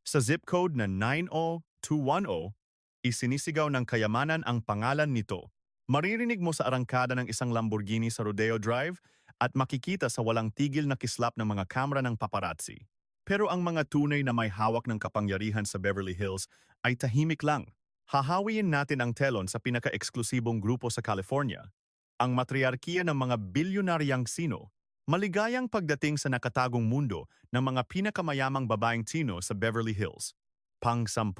Sa zip code na 90210, isinisigaw ng kayamanan ang pangalan nito. Maririnig mo sa arangkada ng isang Lamborghini sa Rodeo Drive at makikita sa walang tigil na kislap ng mga kamera ng paparazzi. Pero ang mga tunay na may hawak ng kapangyarihan sa Beverly Hills ay tahimik lang. Hahawiin natin ang telon sa pinaka-eksklusibong grupo sa California, ang matriarkiya ng mga bilyonaryang Sino. Maligayang pagdating sa nakatagong mundo ng mga pinakamayamang babaeng Chino sa Beverly Hills. Pang-10.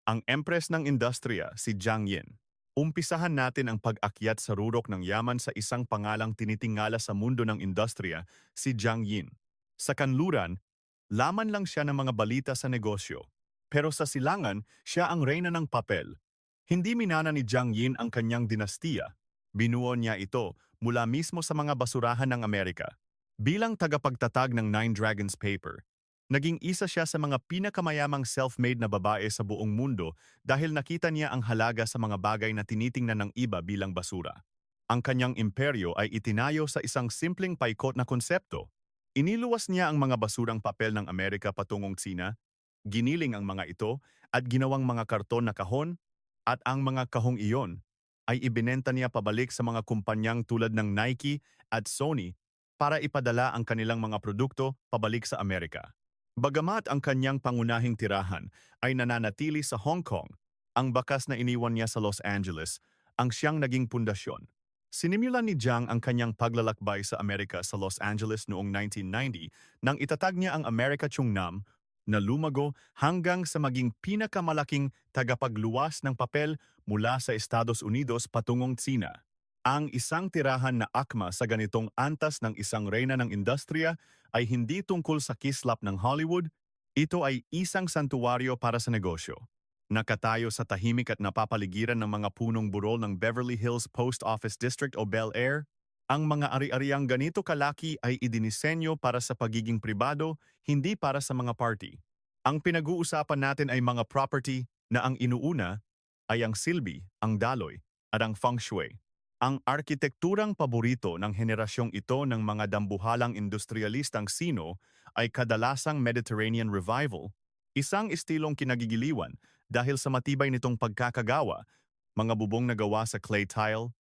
Ang Empress ng Industriya, si Jiang Yin. Umpisahan natin ang pag-akyat sa rurok ng yaman sa isang pangalang tinitingala sa mundo ng industriya, si Jiang Yin. Sa kanluran, laman lang siya ng mga balita sa negosyo. Pero sa silangan, siya ang reyna ng papel. Hindi minana ni Jiang Yin ang kanyang dinastiya. Binuo niya ito mula mismo sa mga basurahan ng Amerika. Bilang tagapagtatag ng Nine Dragons Paper, naging isa siya sa mga pinakamayamang self-made na babae sa buong mundo dahil nakita niya ang halaga sa mga bagay na tinitingnan ng iba bilang basura. Ang kanyang imperyo ay itinayo sa isang simpleng paikot na konsepto. Iniluwas niya ang mga basurang papel ng Amerika patungong Tsina, giniling ang mga ito at ginawang mga karton na kahon, at ang mga kahong iyon ay ibinenta niya pabalik sa mga kumpanyang tulad ng Nike at Sony para ipadala ang kanilang mga produkto pabalik sa Amerika. Bagamat ang kanyang pangunahing tirahan ay nananatili sa Hong Kong, ang bakas na iniwan niya sa Los Angeles ang siyang naging pundasyon. Sinimulan ni Jiang ang kanyang paglalakbay sa Amerika sa Los Angeles noong 1990 nang itatag niya ang America Chungnam na lumago hanggang sa maging pinakamalaking tagapagluwas ng papel mula sa Estados Unidos patungong Tsina. Ang isang tirahan na akma sa ganitong antas ng isang reyna ng industriya ay hindi tungkol sa kislap ng Hollywood, ito ay isang santuwaryo para sa negosyo. Nakatayo sa tahimik at napapaligiran ng mga punong burol ng Beverly Hills Post Office District o Bel Air, ang mga ari-ariang ganito kalaki ay idinisenyo para sa pagiging pribado, hindi para sa mga party. Ang pinag-uusapan natin ay mga property na ang inuuna ay ang silbi, ang daloy, at ang feng shui. Ang arkitekturang paborito ng henerasyong ito ng mga dambuhalang industrialistang Sino ay kadalasang Mediterranean Revival, isang estilong kinagigiliwan dahil sa matibay nitong pagkakagawa, mga bubong na gawa sa clay tile,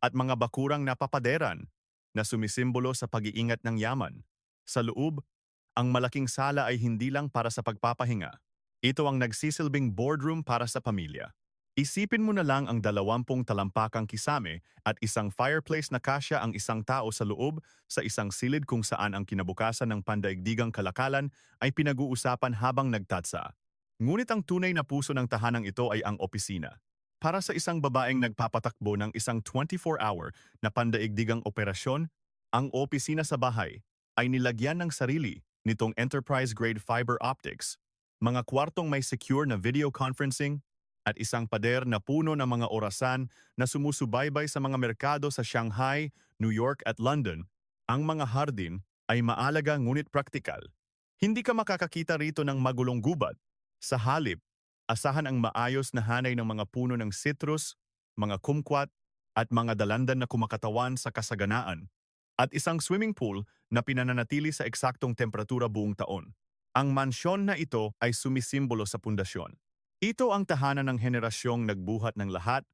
at mga bakurang napapaderan na sumisimbolo sa pag-iingat ng yaman. Sa loob, ang malaking sala ay hindi lang para sa pagpapahinga. Ito ang nagsisilbing boardroom para sa pamilya. Isipin mo na lang ang 20 talampakang kisame at isang fireplace na kasya ang isang tao sa loob sa isang silid kung saan ang kinabukasan ng pandaigdigang kalakalan ay pinag-uusapan habang nagtatsa. Ngunit ang tunay na puso ng tahanang ito ay ang opisina. Para sa isang babaeng nagpapatakbo ng isang 24-hour na pandaigdigang operasyon, ang opisina sa bahay ay nilagyan ng sarili nitong enterprise-grade fiber optics, mga kwartong may secure na video conferencing, at isang pader na puno ng mga orasan na sumusubaybay sa mga merkado sa Shanghai, New York at London. Ang mga hardin ay maalaga ngunit praktikal. Hindi ka makakakita rito ng magulong gubat. Sa halip, asahan ang maayos na hanay ng mga puno ng citrus, mga kumquat, at mga dalandan na kumakatawan sa kasaganaan, at isang swimming pool na pinananatili sa eksaktong temperatura buong taon. Ang mansyon na ito ay sumisimbolo sa pundasyon. Ito ang tahanan ng henerasyong nagbuhat ng lahat,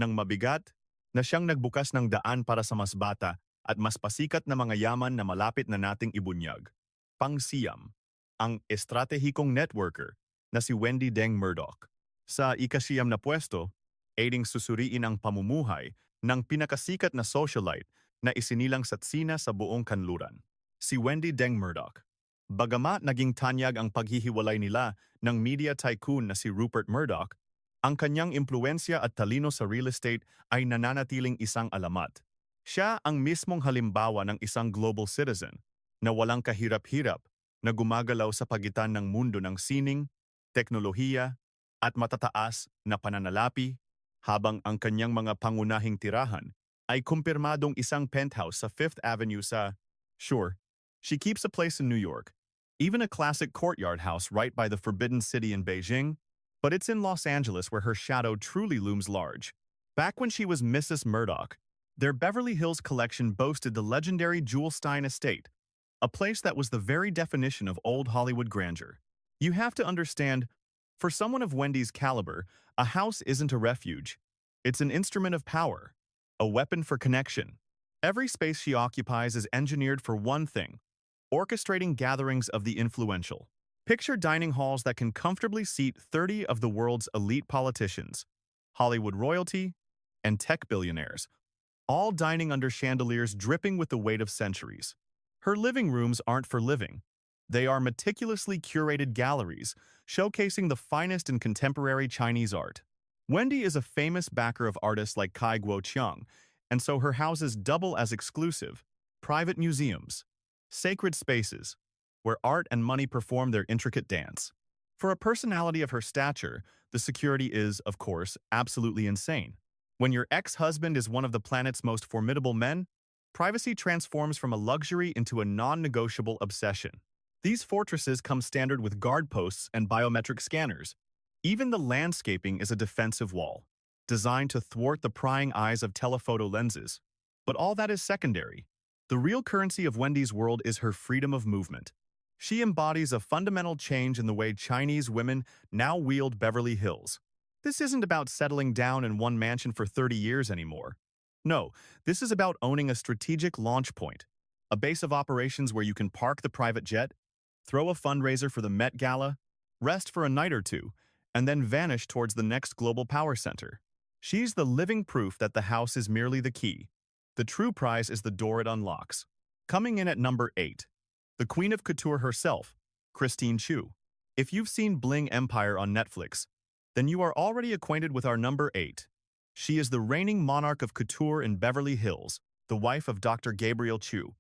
ng mabigat, na siyang nagbukas ng daan para sa mas bata at mas pasikat na mga yaman na malapit na nating ibunyag. Pang-siyam, ang estratehikong networker na si Wendy Deng Murdoch. Sa ikasiyam na pwesto, aiding susuriin ang pamumuhay ng pinakasikat na socialite na isinilang sa Tsina sa buong kanluran. Si Wendy Deng Murdoch. Bagamat naging tanyag ang paghihiwalay nila ng media tycoon na si Rupert Murdoch, ang kanyang impluensya at talino sa real estate ay nananatiling isang alamat. Siya ang mismong halimbawa ng isang global citizen na walang kahirap-hirap na gumagalaw sa pagitan ng mundo ng sining, teknolohiya, at matataas na pananalapi, habang ang kanyang mga pangunahing tirahan ay kumpirmadong isang penthouse sa Fifth Avenue sa, sure, she keeps a place in New York, even a classic courtyard house right by the Forbidden City in Beijing, but it's in Los Angeles where her shadow truly looms large. Back when she was Mrs. Murdoch, their Beverly Hills collection boasted the legendary Jewel Stein estate, a place that was the very definition of old Hollywood grandeur. You have to understand, for someone of Wendy's caliber, a house isn't a refuge. It's an instrument of power, a weapon for connection. Every space she occupies is engineered for one thing: orchestrating gatherings of the influential. Picture dining halls that can comfortably seat 30 of the world's elite politicians, Hollywood royalty, and tech billionaires, all dining under chandeliers dripping with the weight of centuries. Her living rooms aren't for living. They are meticulously curated galleries, showcasing the finest in contemporary Chinese art. Wendy is a famous backer of artists like Kai Guoqiang, and so her houses double as exclusive, private museums, sacred spaces, where art and money perform their intricate dance. For a personality of her stature, the security is, of course, absolutely insane. When your ex-husband is one of the planet's most formidable men, privacy transforms from a luxury into a non-negotiable obsession. These fortresses come standard with guard posts and biometric scanners. Even the landscaping is a defensive wall, designed to thwart the prying eyes of telephoto lenses. But all that is secondary. The real currency of Wendy's world is her freedom of movement. She embodies a fundamental change in the way Chinese women now wield Beverly Hills. This isn't about settling down in one mansion for 30 years anymore. No, this is about owning a strategic launch point, a base of operations where you can park the private jet, throw a fundraiser for the Met Gala, rest for a night or two, and then vanish towards the next global power center. She's the living proof that the house is merely the key. The true prize is the door it unlocks. Coming in at number 8, the Queen of Couture herself, Christine Chu. If you've seen Bling Empire on Netflix, then you are already acquainted with our number 8. She is the reigning monarch of couture in Beverly Hills, the wife of Dr. Gabriel Chu,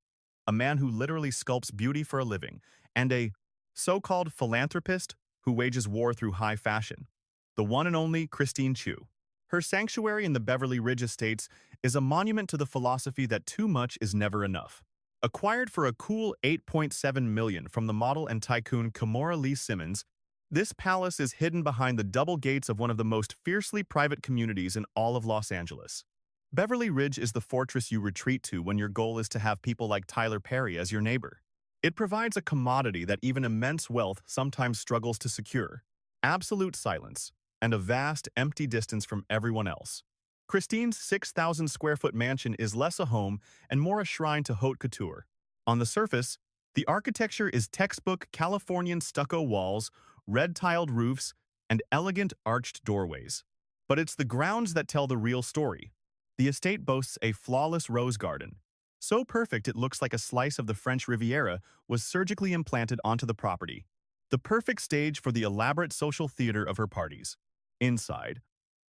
a man who literally sculpts beauty for a living, and a so-called philanthropist who wages war through high fashion. The one and only Christine Chu. Her sanctuary in the Beverly Ridge Estates is a monument to the philosophy that too much is never enough. Acquired for a cool $8.7 million from the model and tycoon Kimora Lee Simmons, this palace is hidden behind the double gates of one of the most fiercely private communities in all of Los Angeles. Beverly Ridge is the fortress you retreat to when your goal is to have people like Tyler Perry as your neighbor. It provides a commodity that even immense wealth sometimes struggles to secure: absolute silence and a vast, empty distance from everyone else. Christine's 6,000-square-foot mansion is less a home and more a shrine to haute couture. On the surface, the architecture is textbook Californian stucco walls, red-tiled roofs, and elegant arched doorways. But it's the grounds that tell the real story. The estate boasts a flawless rose garden, so perfect it looks like a slice of the French Riviera was surgically implanted onto the property. The perfect stage for the elaborate social theater of her parties. Inside,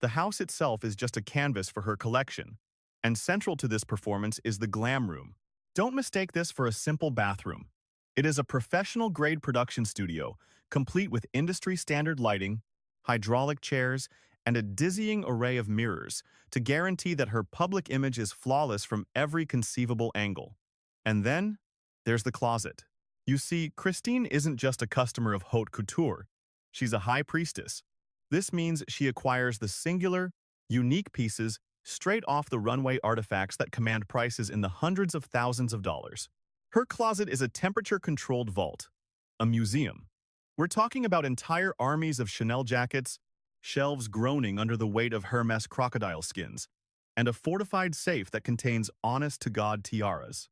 the house itself is just a canvas for her collection, and central to this performance is the glam room. Don't mistake this for a simple bathroom. It is a professional-grade production studio, complete with industry-standard lighting, hydraulic chairs, and a dizzying array of mirrors to guarantee that her public image is flawless from every conceivable angle. And then, there's the closet. You see, Christine isn't just a customer of haute couture. She's a high priestess. This means she acquires the singular, unique pieces straight off the runway artifacts that command prices in the hundreds of thousands of dollars. Her closet is a temperature-controlled vault, a museum. We're talking about entire armies of Chanel jackets, shelves groaning under the weight of Hermes crocodile skins, and a fortified safe that contains honest-to-God tiaras.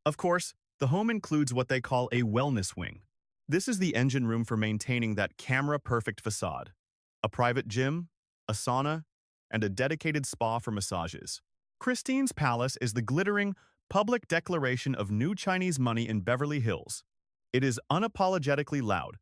Of course, the home includes what they call a wellness wing. This is the engine room for maintaining that camera-perfect facade. A private gym, a sauna, and a dedicated spa for massages. Christine's palace is the glittering, public declaration of new Chinese money in Beverly Hills. It is unapologetically loud.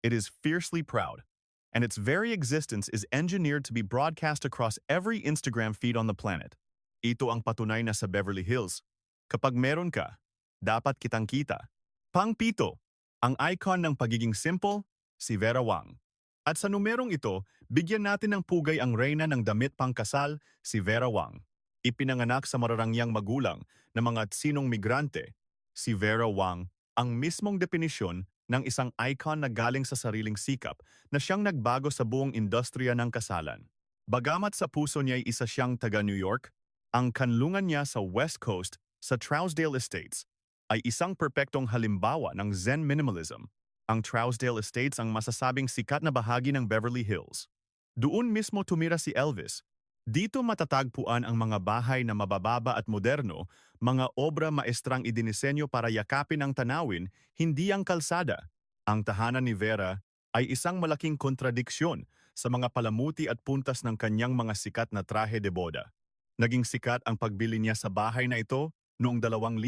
It is fiercely proud. And its very existence is engineered to be broadcast across every Instagram feed on the planet. Ito ang patunay na sa Beverly Hills. Kapag meron ka, dapat kitang-kita. Pang-pito, ang icon ng pagiging simple, si Vera Wang. At sa numerong ito, bigyan natin ng pugay ang reyna ng damit pangkasal, si Vera Wang. Ipinanganak sa mararangyang magulang na mga tsinong migrante, si Vera Wang, ang mismong definisyon ng isang icon na galing sa sariling sikap na siyang nagbago sa buong industriya ng kasalan. Bagamat sa puso niya ay isa siyang taga-New York, ang kanlungan niya sa West Coast sa Trousdale Estates ay isang perpektong halimbawa ng Zen minimalism. Ang Trousdale Estates ang masasabing sikat na bahagi ng Beverly Hills. Doon mismo tumira si Elvis. Dito matatagpuan ang mga bahay na mabababa at moderno, mga obra maestrang idinisenyo para yakapin ang tanawin, hindi ang kalsada. Ang tahanan ni Vera ay isang malaking kontradiksyon sa mga palamuti at puntas ng kanyang mga sikat na trahe de boda. Naging sikat ang pagbili niya sa bahay na ito noong 2011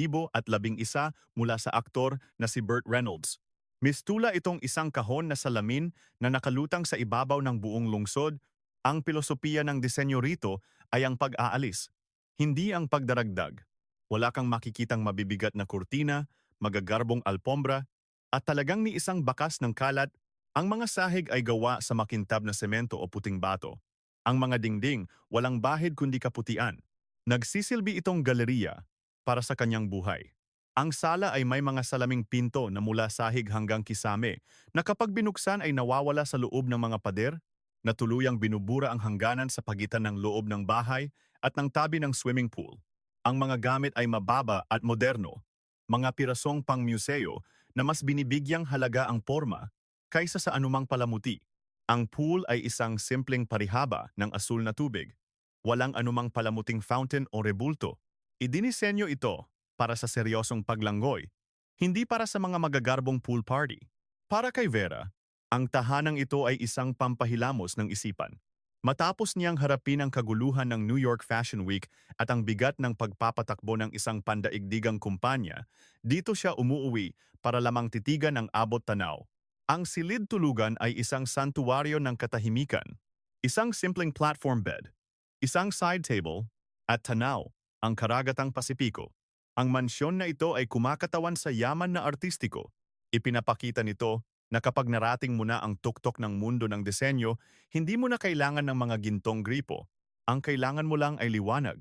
mula sa aktor na si Burt Reynolds. Mistula itong isang kahon na salamin na nakalutang sa ibabaw ng buong lungsod. Ang pilosopiya ng disenyo rito ay ang pag-aalis, hindi ang pagdaragdag. Wala kang makikitang mabibigat na kurtina, magagarbong alpombra, at talagang ni isang bakas ng kalat. Ang mga sahig ay gawa sa makintab na semento o puting bato. Ang mga dingding, walang bahid kundi kaputian. Nagsisilbi itong galeriya para sa kanyang buhay. Ang sala ay may mga salaming pinto na mula sahig hanggang kisame na kapag binuksan ay nawawala sa loob ng mga pader na tuluyang binubura ang hangganan sa pagitan ng loob ng bahay at ng tabi ng swimming pool. Ang mga gamit ay mababa at moderno, mga pirasong pang-museo na mas binibigyang halaga ang porma kaysa sa anumang palamuti. Ang pool ay isang simpleng parihaba ng asul na tubig. Walang anumang palamuting fountain o rebulto. Idinisenyo ito para sa seryosong paglanggoy, hindi para sa mga magagarbong pool party. Para kay Vera, ang tahanang ito ay isang pampahilamos ng isipan. Matapos niyang harapin ang kaguluhan ng New York Fashion Week at ang bigat ng pagpapatakbo ng isang pandaigdigang kumpanya, dito siya umuuwi para lamang titigan ang abot tanaw. Ang silid tulugan ay isang santuwaryo ng katahimikan, isang simpleng platform bed, isang side table, at tanaw, ang karagatang Pasipiko. Ang mansyon na ito ay kumakatawan sa yaman na artistiko. Ipinapakita nito na kapag narating mo na ang tuktok ng mundo ng disenyo, hindi mo na kailangan ng mga gintong gripo. Ang kailangan mo lang ay liwanag,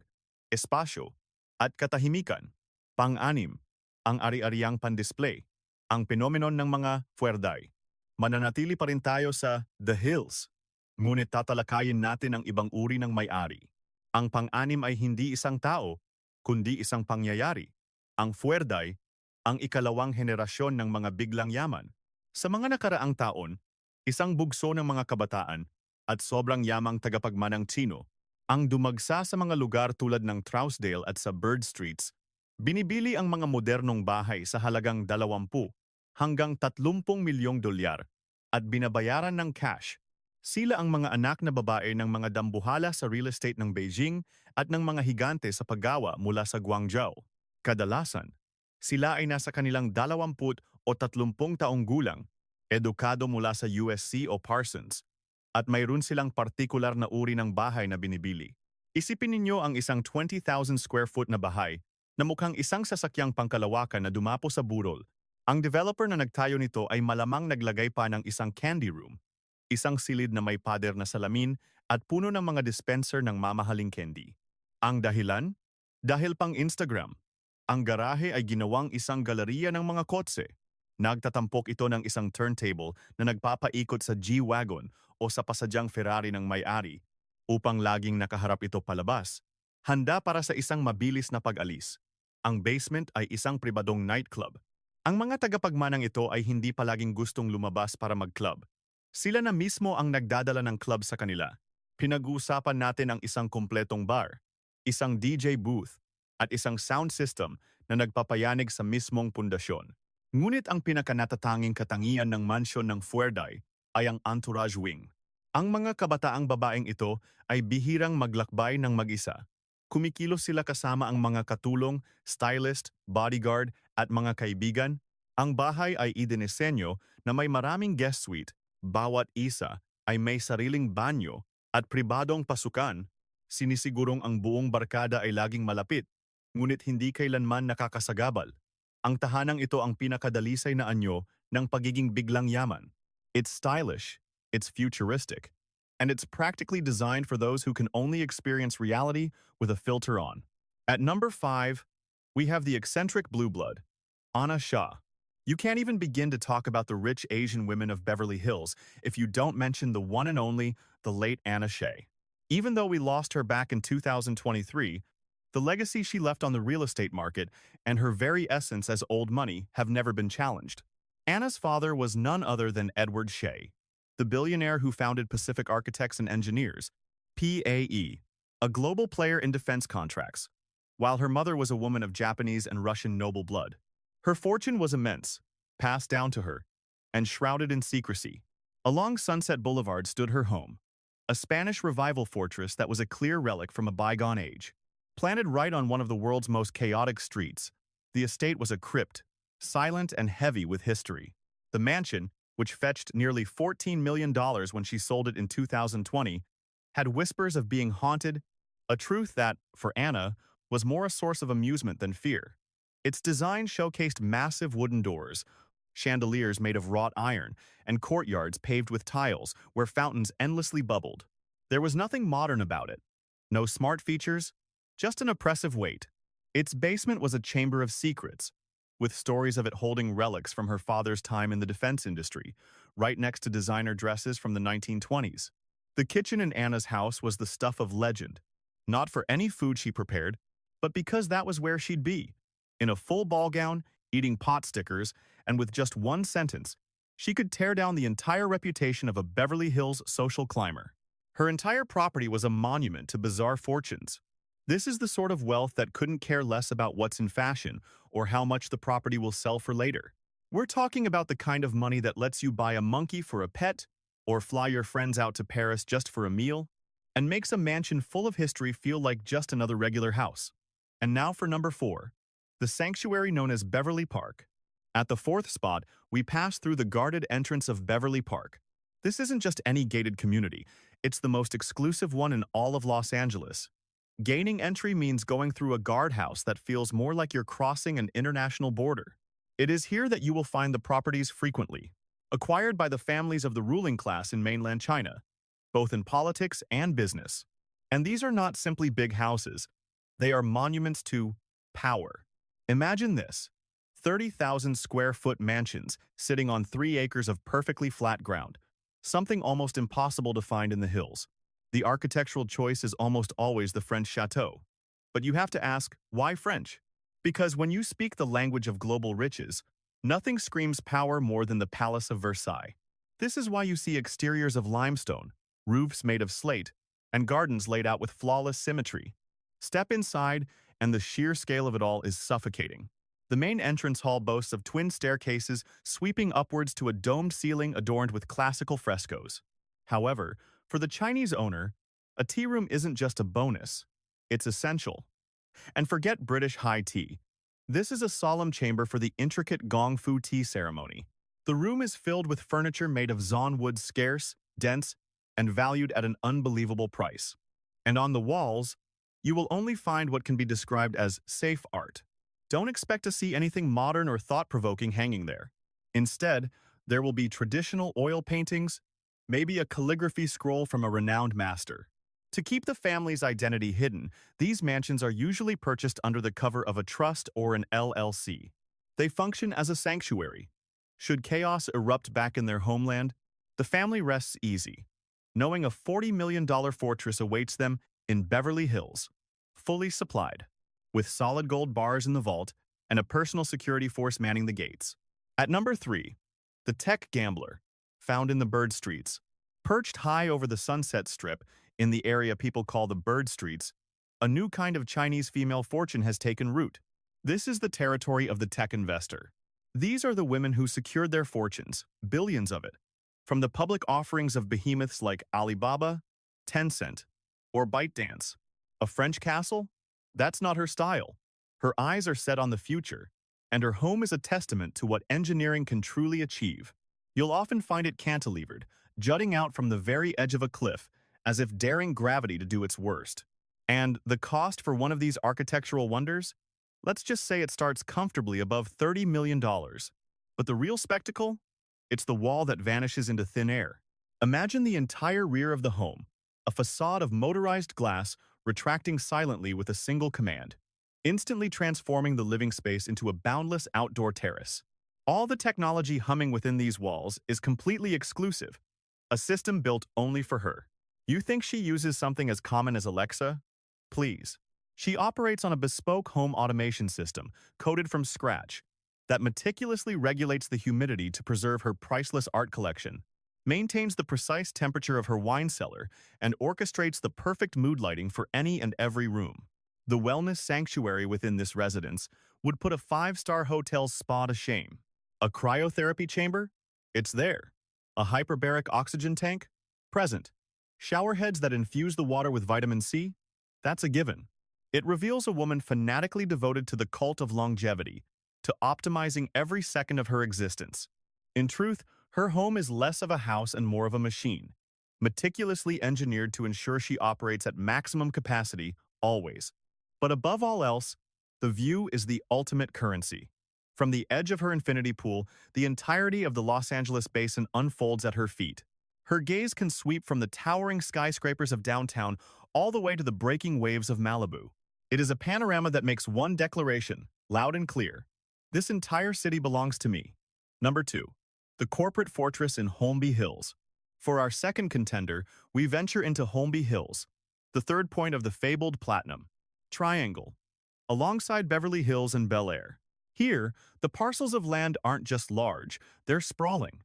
espasyo, at katahimikan. Pang-anim, ang ari-ariang pandisplay, ang penomenon ng mga fuerday. Mananatili pa rin tayo sa The Hills, ngunit tatalakayin natin ang ibang uri ng may-ari. Ang pang-anim ay hindi isang tao, kundi isang pangyayari. Ang fuerday, ang ikalawang henerasyon ng mga biglang yaman. Sa mga nakaraang taon, isang bugso ng mga kabataan at sobrang yamang tagapagmanang Tsino ang dumagsa sa mga lugar tulad ng Trousdale at sa Bird Streets. Binibili ang mga modernong bahay sa halagang 20 hanggang 30 milyong dolyar at binabayaran ng cash. Sila ang mga anak na babae ng mga dambuhala sa real estate ng Beijing at ng mga higante sa paggawa mula sa Guangzhou. Kadalasan, sila ay nasa kanilang 20 o 30 taong gulang, edukado mula sa USC o Parsons, at mayroon silang partikular na uri ng bahay na binibili. Isipin ninyo ang isang 20,000 square foot na bahay na mukhang isang sasakyang pangkalawakan na dumapo sa burol. Ang developer na nagtayo nito ay malamang naglagay pa ng isang candy room, isang silid na may pader na salamin at puno ng mga dispenser ng mamahaling candy. Ang dahilan? Dahil pang Instagram. Ang garahe ay ginawang isang galeriya ng mga kotse. Nagtatampok ito ng isang turntable na nagpapaikot sa G-Wagon o sa pasadyang Ferrari ng may-ari upang laging nakaharap ito palabas, handa para sa isang mabilis na pag-alis. Ang basement ay isang pribadong nightclub. Ang mga tagapagmanang ito ay hindi palaging gustong lumabas para mag-club. Sila na mismo ang nagdadala ng club sa kanila. Pinag-uusapan natin ang isang kumpletong bar, isang DJ booth, at isang sound system na nagpapayanig sa mismong pundasyon. Ngunit ang pinakanatatanging katangian ng mansyon ng fuerday ay ang entourage wing. Ang mga kabataang babaeng ito ay bihirang maglakbay ng mag-isa. Kumikilos sila kasama ang mga katulong, stylist, bodyguard at mga kaibigan. Ang bahay ay idinisenyo na may maraming guest suite. Bawat isa ay may sariling banyo at pribadong pasukan. Sinisigurong ang buong barkada ay laging malapit, ngunit hindi kailanman nakakasagabal. Ang tahanang ito ang pinakadalisay na anyo ng pagiging biglang yaman. It's stylish, it's futuristic, and it's practically designed for those who can only experience reality with a filter on. At number 5, we have the eccentric blue blood, Anna Shah. You can't even begin to talk about the rich Asian women of Beverly Hills if you don't mention the one and only, the late Anna Shea. Even though we lost her back in 2023, the legacy she left on the real estate market and her very essence as old money have never been challenged. Anna's father was none other than Edward Shea, the billionaire who founded Pacific Architects and Engineers, PAE, a global player in defense contracts, while her mother was a woman of Japanese and Russian noble blood. Her fortune was immense, passed down to her, and shrouded in secrecy. Along Sunset Boulevard stood her home, a Spanish revival fortress that was a clear relic from a bygone age. Planted right on one of the world's most chaotic streets, the estate was a crypt, silent and heavy with history. The mansion, which fetched nearly $14 million when she sold it in 2020, had whispers of being haunted, a truth that, for Anna, was more a source of amusement than fear. Its design showcased massive wooden doors, chandeliers made of wrought iron, and courtyards paved with tiles where fountains endlessly bubbled. There was nothing modern about it. No smart features, just an oppressive weight. Its basement was a chamber of secrets, with stories of it holding relics from her father's time in the defense industry, right next to designer dresses from the 1920s. The kitchen in Anna's house was the stuff of legend, not for any food she prepared, but because that was where she'd be. In a full ball gown, eating pot stickers, and with just one sentence, she could tear down the entire reputation of a Beverly Hills social climber. Her entire property was a monument to bizarre fortunes. This is the sort of wealth that couldn't care less about what's in fashion or how much the property will sell for later. We're talking about the kind of money that lets you buy a monkey for a pet or fly your friends out to Paris just for a meal and makes a mansion full of history feel like just another regular house. And now for number 4, the sanctuary known as Beverly Park. At the 4th spot, we pass through the guarded entrance of Beverly Park. This isn't just any gated community, it's the most exclusive one in all of Los Angeles. Gaining entry means going through a guardhouse that feels more like you're crossing an international border. It is here that you will find the properties frequently, acquired by the families of the ruling class in mainland China, both in politics and business. And these are not simply big houses, they are monuments to power. Imagine this: 30,000 square foot mansions sitting on 3 acres of perfectly flat ground, something almost impossible to find in the hills. The architectural choice is almost always the French chateau. But you have to ask, why French? Because when you speak the language of global riches, nothing screams power more than the Palace of Versailles. This is why you see exteriors of limestone, roofs made of slate, and gardens laid out with flawless symmetry. Step inside, and the sheer scale of it all is suffocating. The main entrance hall boasts of twin staircases sweeping upwards to a domed ceiling adorned with classical frescoes. However, for the Chinese owner, a tea room isn't just a bonus, it's essential. And forget British high tea. This is a solemn chamber for the intricate gong fu tea ceremony. The room is filled with furniture made of zaun wood, scarce, dense, and valued at an unbelievable price. And on the walls, you will only find what can be described as safe art. Don't expect to see anything modern or thought-provoking hanging there. Instead, there will be traditional oil paintings, maybe a calligraphy scroll from a renowned master. To keep the family's identity hidden, these mansions are usually purchased under the cover of a trust or an LLC. They function as a sanctuary. Should chaos erupt back in their homeland, the family rests easy, knowing a $40 million fortress awaits them in Beverly Hills, fully supplied, with solid gold bars in the vault and a personal security force manning the gates. At number 3, the Tech Gambler, found in the Bird Streets. Perched high over the Sunset Strip, in the area people call the Bird Streets, a new kind of Chinese female fortune has taken root. This is the territory of the tech investor. These are the women who secured their fortunes, billions of it, from the public offerings of behemoths like Alibaba, Tencent, or ByteDance. A French castle? That's not her style. Her eyes are set on the future, and her home is a testament to what engineering can truly achieve. You'll often find it cantilevered, jutting out from the very edge of a cliff, as if daring gravity to do its worst. And the cost for one of these architectural wonders? Let's just say it starts comfortably above $30 million. But the real spectacle? It's the wall that vanishes into thin air. Imagine the entire rear of the home, a facade of motorized glass retracting silently with a single command, instantly transforming the living space into a boundless outdoor terrace. All the technology humming within these walls is completely exclusive, a system built only for her. You think she uses something as common as Alexa? Please. She operates on a bespoke home automation system, coded from scratch, that meticulously regulates the humidity to preserve her priceless art collection, maintains the precise temperature of her wine cellar, and orchestrates the perfect mood lighting for any and every room. The wellness sanctuary within this residence would put a five-star hotel's spa to shame. A cryotherapy chamber? It's there. A hyperbaric oxygen tank? Present. Shower heads that infuse the water with vitamin C? That's a given. It reveals a woman fanatically devoted to the cult of longevity, to optimizing every second of her existence. In truth, her home is less of a house and more of a machine, meticulously engineered to ensure she operates at maximum capacity, always. But above all else, the view is the ultimate currency. From the edge of her infinity pool, the entirety of the Los Angeles basin unfolds at her feet. Her gaze can sweep from the towering skyscrapers of downtown all the way to the breaking waves of Malibu. It is a panorama that makes one declaration, loud and clear. This entire city belongs to me. Number 2. The corporate fortress in Holmby Hills. For our second contender, we venture into Holmby Hills, the third point of the fabled Platinum Triangle, alongside Beverly Hills and Bel Air. Here, the parcels of land aren't just large, they're sprawling.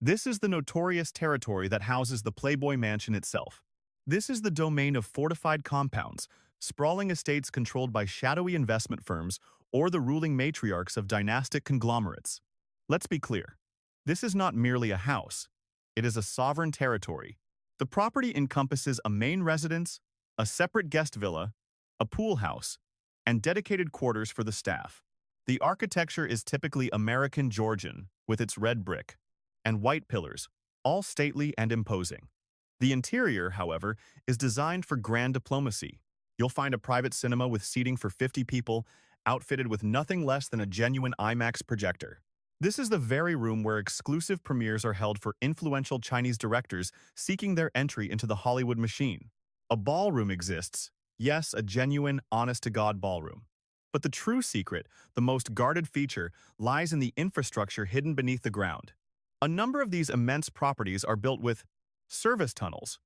This is the notorious territory that houses the Playboy Mansion itself. This is the domain of fortified compounds, sprawling estates controlled by shadowy investment firms or the ruling matriarchs of dynastic conglomerates. Let's be clear. This is not merely a house. It is a sovereign territory. The property encompasses a main residence, a separate guest villa, a pool house, and dedicated quarters for the staff. The architecture is typically American Georgian, with its red brick and white pillars, all stately and imposing. The interior, however, is designed for grand diplomacy. You'll find a private cinema with seating for 50 people, outfitted with nothing less than a genuine IMAX projector. This is the very room where exclusive premieres are held for influential Chinese directors seeking their entry into the Hollywood machine. A ballroom exists. Yes, a genuine, honest-to-God ballroom. But the true secret, the most guarded feature, lies in the infrastructure hidden beneath the ground. A number of these immense properties are built with service tunnels,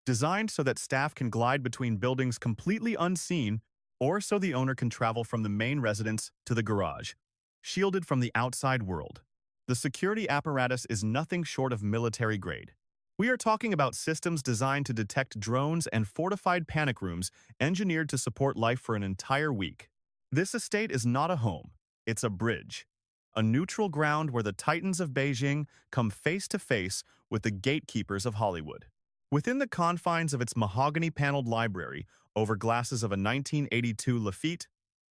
designed so that staff can glide between buildings completely unseen or so the owner can travel from the main residence to the garage, shielded from the outside world. The security apparatus is nothing short of military grade. We are talking about systems designed to detect drones and fortified panic rooms engineered to support life for an entire week. This estate is not a home, it's a bridge, a neutral ground where the titans of Beijing come face to face with the gatekeepers of Hollywood. Within the confines of its mahogany-paneled library, over glasses of a 1982 Lafite,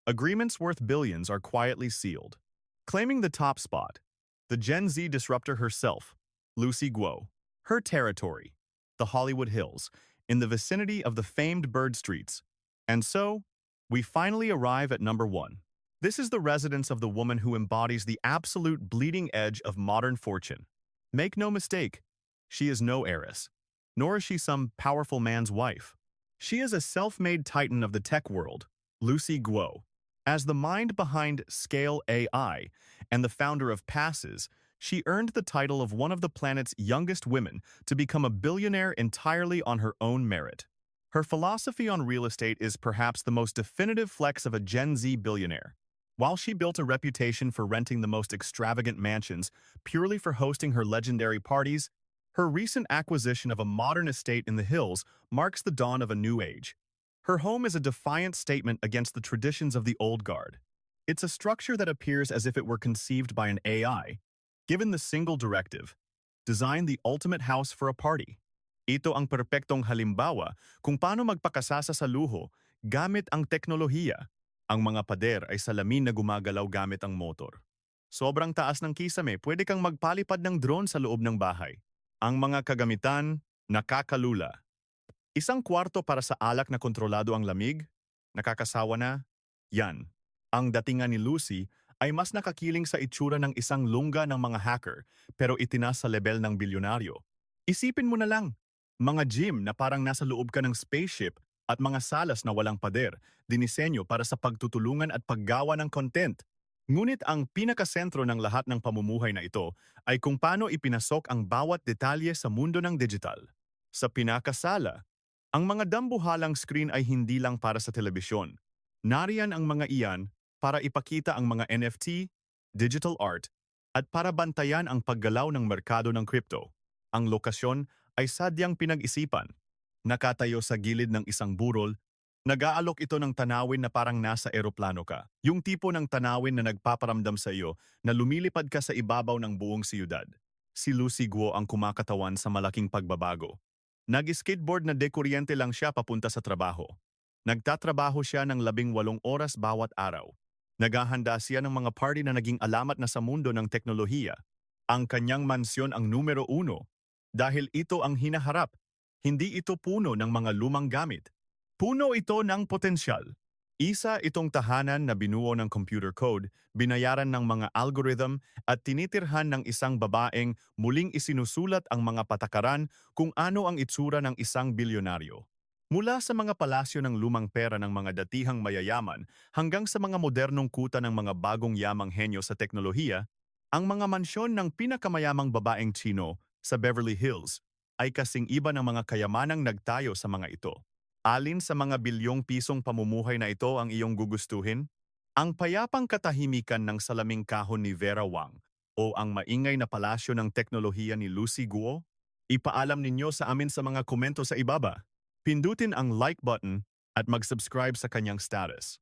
agreements worth billions are quietly sealed. Claiming the top spot, the Gen Z disruptor herself, Lucy Guo. Her territory, the Hollywood Hills, in the vicinity of the famed Bird Streets. And so, we finally arrive at number 1. This is the residence of the woman who embodies the absolute bleeding edge of modern fortune. Make no mistake, she is no heiress, nor is she some powerful man's wife. She is a self-made titan of the tech world, Lucy Guo. As the mind behind Scale AI and the founder of Passes, she earned the title of one of the planet's youngest women to become a billionaire entirely on her own merit. Her philosophy on real estate is perhaps the most definitive flex of a Gen Z billionaire. While she built a reputation for renting the most extravagant mansions purely for hosting her legendary parties, her recent acquisition of a modern estate in the hills marks the dawn of a new age. Her home is a defiant statement against the traditions of the old guard. It's a structure that appears as if it were conceived by an AI, given the single directive, design the ultimate house for a party. Ito ang perpektong halimbawa kung paano magpakasasa sa luho gamit ang teknolohiya. Ang mga pader ay salamin na gumagalaw gamit ang motor. Sobrang taas ng kisame, pwede kang magpalipad ng drone sa loob ng bahay. Ang mga kagamitan, nakakalula. Isang kwarto para sa alak na kontrolado ang lamig, nakakasawa na, yan. Ang datingan ni Lucy ay mas nakakiling sa itsura ng isang lungga ng mga hacker pero itinas sa level ng bilyonaryo. Isipin mo na lang, mga gym na parang nasa loob ka ng spaceship at mga salas na walang pader, dinisenyo para sa pagtutulungan at paggawa ng content. Ngunit ang pinakasentro ng lahat ng pamumuhay na ito ay kung paano ipinasok ang bawat detalye sa mundo ng digital. Sa pinakasala, ang mga dambuhalang screen ay hindi lang para sa telebisyon. Nariyan ang mga iyan para ipakita ang mga NFT, digital art, at para bantayan ang paggalaw ng merkado ng crypto. Ang lokasyon ay sadyang pinag-isipan. Nakatayo sa gilid ng isang burol, nag-aalok ito ng tanawin na parang nasa eroplano ka. Yung tipo ng tanawin na nagpaparamdam sa iyo na lumilipad ka sa ibabaw ng buong siyudad. Si Lucy Guo ang kumakatawan sa malaking pagbabago. Nag-skateboard na dekuryente lang siya papunta sa trabaho. Nagtatrabaho siya ng 18 oras bawat araw. Naghahanda siya ng mga party na naging alamat na sa mundo ng teknolohiya. Ang kanyang mansyon ang numero 1 dahil ito ang hinaharap. Hindi ito puno ng mga lumang gamit. Puno ito ng potensyal. Isa itong tahanan na binuo ng computer code, binayaran ng mga algorithm at tinitirhan ng isang babaeng muling isinusulat ang mga patakaran kung ano ang itsura ng isang bilyonaryo. Mula sa mga palasyo ng lumang pera ng mga datihang mayayaman hanggang sa mga modernong kuta ng mga bagong yamang henyo sa teknolohiya, ang mga mansyon ng pinakamayamang babaeng Tsino sa Beverly Hills ay kasing iba ng mga kayamanang nagtayo sa mga ito. Alin sa mga bilyong pisong pamumuhay na ito ang iyong gugustuhin? Ang payapang katahimikan ng salaming kahon ni Vera Wang o ang maingay na palasyo ng teknolohiya ni Lucy Guo? Ipaalam ninyo sa amin sa mga komento sa ibaba. Pindutin ang like button at mag-subscribe sa kanyang status.